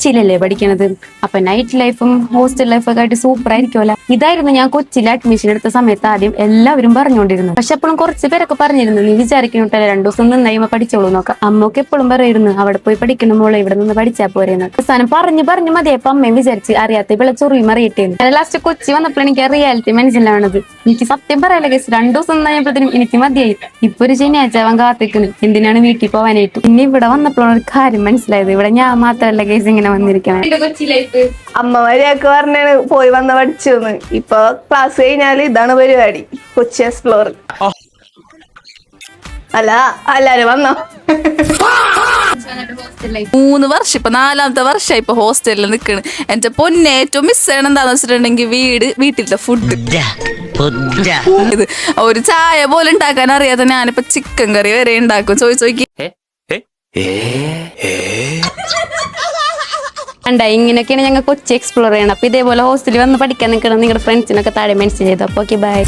കൊച്ചിയിലല്ലേ പഠിക്കണത്. അപ്പൊ നൈറ്റ് ലൈഫും ഹോസ്റ്റൽ ലൈഫൊക്കെ ആയിട്ട് സൂപ്പർ ആയിരിക്കുമല്ലോ. ഇതായിരുന്നു ഞാൻ കൊച്ചിയിൽ അഡ്മിഷൻ എടുത്ത സമയത്ത് ആദ്യം എല്ലാവരും പറഞ്ഞുകൊണ്ടിരുന്നു. പക്ഷെ അപ്പോഴും കുറച്ച് പേരൊക്കെ പറഞ്ഞിരുന്നു, നീ വിചാരിക്കണോട്ടല്ലേ 2 ദിവസം നന്നായി പഠിച്ചോളൂ നോക്കാം. അമ്മക്ക് എപ്പോഴും പറയുന്നു, അവിടെ പോയി പഠിക്കണം മോളെ, ഇവിടെ നിന്ന് പഠിച്ചാൽ പോരെന്ന്. അവസാനം പറഞ്ഞു മതിയപ്പോ അമ്മയും വിചാരിച്ച് അറിയാത്ത ഇവിടെ ചൊറിയും അറിയട്ടേന്ന്. ലാസ്റ്റ് കൊച്ചി വന്നപ്പോൾ എനിക്ക് റിയാലിറ്റി മനസ്സിലാവണത്. എനിക്ക് സത്യം പറയാനുള്ള കേസ് 2 ദിവസം നന്നായപ്പോഴത്തേനും എനിക്ക് മതിയായി. ഇപ്പൊ ഒരു ശനിയാഴ്ച അവൻ കാത്തിക്കുന്നു എന്തിനാണ് വീട്ടിൽ പോവാനായിട്ട്. പിന്നെ ഇവിടെ വന്നപ്പോഴാണ് ഒരു കാര്യം മനസ്സിലായത്, ഇവിടെ ഞാൻ മാത്രല്ല കേസ് ഇങ്ങനെ വന്നിരിക്കണം. അമ്മമാരെയൊക്കെ പറഞ്ഞാണ് പോയി വന്ന് പഠിച്ചെന്ന്. ഇപ്പൊ ക്ലാസ് കഴിഞ്ഞാല് ഇതാണ് പരിപാടി, കൊച്ചി എക്സ്പ്ലോർ. അല്ല എല്ലാരും വന്നോ? 3 വർഷം, ഇപ്പൊ 4ാമത്തെ വർഷം ഇപ്പൊ ഹോസ്റ്റലിൽ നിൽക്കണ്. എന്റെ പൊന്നെ ഏറ്റവും മിസ് ചെയ്യണം എന്താന്ന് വെച്ചിട്ടുണ്ടെങ്കിൽ വീട്ടിലത്തെ ഫുഡ്. ഇത് ഒരു ചായ പോലും ഉണ്ടാക്കാൻ അറിയാത്ത ഞാനിപ്പോ ചിക്കൻ കറി വരെ ഉണ്ടാക്കും. ചോദിച്ചോക്കി കണ്ട, ഇങ്ങനെയൊക്കെയാണ് ഞങ്ങൾ കൊച്ചി എക്സ്പ്ലോർ ചെയ്യണം. അപ്പൊ ഇതേപോലെ ഹോസ്റ്റലിൽ വന്ന് പഠിക്കാൻ നിൽക്കണം നിങ്ങളുടെ ഫ്രണ്ട്സിനൊക്കെ താഴെ മെൻഷൻ ചെയ്തു. അപ്പൊ ഓക്കെ, ബൈ.